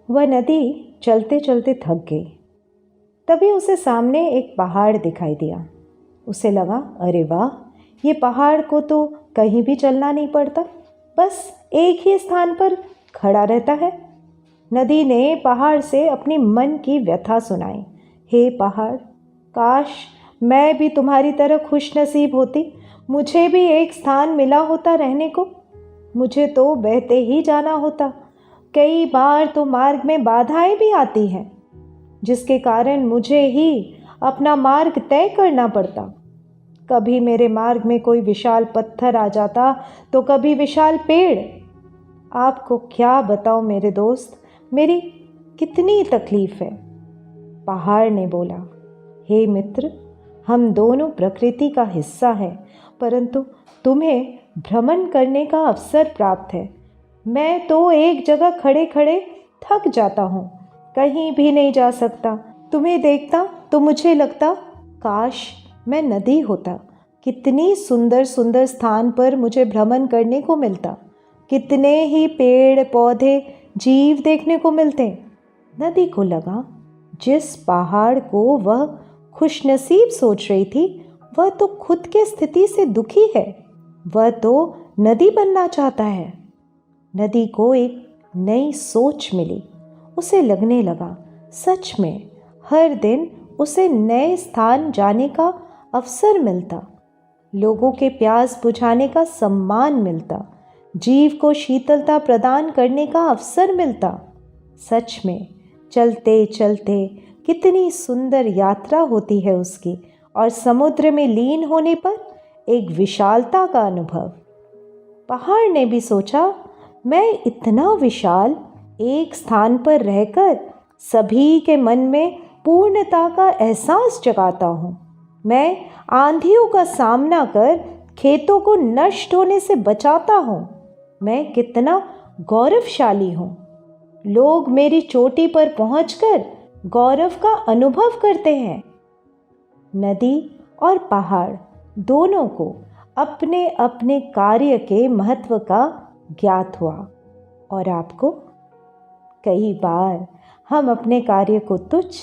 वह नदी चलते चलते थक गई। तभी उसे सामने एक पहाड़ दिखाई दिया। उसे लगा, अरे वाह, ये पहाड़ को तो कहीं भी चलना नहीं पड़ता, बस एक ही स्थान पर खड़ा रहता है। नदी ने पहाड़ से अपनी मन की व्यथा सुनाई। हे पहाड़, काश मैं भी तुम्हारी तरह खुश नसीब होती, मुझे भी एक स्थान मिला होता रहने को। मुझे तो बहते ही जाना होता। कई बार तो मार्ग में बाधाएं भी आती हैं, जिसके कारण मुझे ही अपना मार्ग तय करना पड़ता। कभी मेरे मार्ग में कोई विशाल पत्थर आ जाता तो कभी विशाल पेड़। आपको क्या बताऊं मेरे दोस्त, मेरी कितनी तकलीफ है। पहाड़ ने बोला, हे मित्र, हम दोनों प्रकृति का हिस्सा हैं, परंतु तुम्हें भ्रमण करने का अवसर प्राप्त है। मैं तो एक जगह खड़े खड़े थक जाता हूँ, कहीं भी नहीं जा सकता। तुम्हें देखता तो मुझे लगता, काश मैं नदी होता, कितनी सुंदर सुंदर स्थान पर मुझे भ्रमण करने को मिलता, कितने ही पेड़ पौधे जीव देखने को मिलते। नदी को लगा, जिस पहाड़ को वह खुशनसीब सोच रही थी, वह तो खुद के स्थिति से दुखी है। वह तो नदी बनना चाहता है। नदी को एक नई सोच मिली। उसे लगने लगा, सच में हर दिन उसे नए स्थान जाने का अवसर मिलता, लोगों के प्यास बुझाने का सम्मान मिलता, जीव को शीतलता प्रदान करने का अवसर मिलता। सच में चलते चलते कितनी सुंदर यात्रा होती है उसकी, और समुद्र में लीन होने पर एक विशालता का अनुभव। पहाड़ ने भी सोचा, मैं इतना विशाल एक स्थान पर रहकर सभी के मन में पूर्णता का एहसास जगाता हूँ। मैं आंधियों का सामना कर खेतों को नष्ट होने से बचाता हूँ। मैं कितना गौरवशाली हूँ। लोग मेरी चोटी पर पहुंचकर गौरव का अनुभव करते हैं। नदी और पहाड़ दोनों को अपने अपने कार्य के महत्व का ज्ञात हुआ। और आपको? कई बार हम अपने कार्य को तुच्छ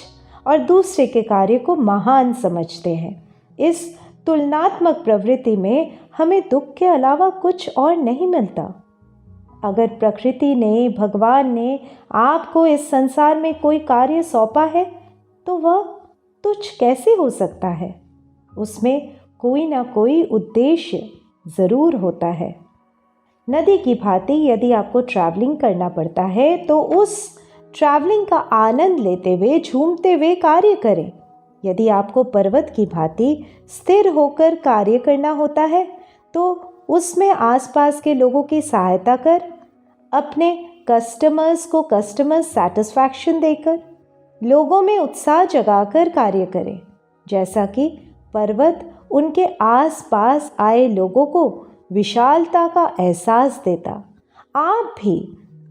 और दूसरे के कार्य को महान समझते हैं। इस तुलनात्मक प्रवृत्ति में हमें दुख के अलावा कुछ और नहीं मिलता। अगर प्रकृति ने, भगवान ने आपको इस संसार में कोई कार्य सौंपा है, तो वह तुच्छ कैसे हो सकता है? उसमें कोई ना कोई उद्देश्य ज़रूर होता है। नदी की भांति यदि आपको ट्रैवलिंग करना पड़ता है, तो उस ट्रैवलिंग का आनंद लेते हुए, झूमते हुए कार्य करें। यदि आपको पर्वत की भांति स्थिर होकर कार्य करना होता है, तो उसमें आसपास के लोगों की सहायता कर, अपने कस्टमर्स को कस्टमर सेटिस्फैक्शन देकर, लोगों में उत्साह जगाकर कार्य करें, जैसा कि पर्वत उनके आसपास आए लोगों को विशालता का एहसास देता। आप भी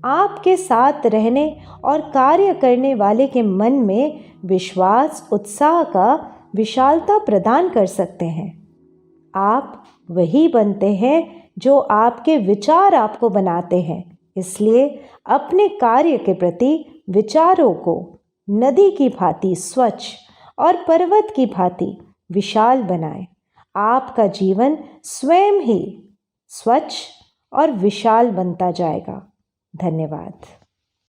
आपके साथ रहने और कार्य करने वाले के मन में विश्वास, उत्साह का विशालता प्रदान कर सकते हैं। आप वही बनते हैं जो आपके विचार आपको बनाते हैं। इसलिए अपने कार्य के प्रति विचारों को नदी की भांति स्वच्छ और पर्वत की भांति विशाल बनाएं। आपका जीवन स्वयं ही स्वच्छ और विशाल बनता जाएगा। धन्यवाद।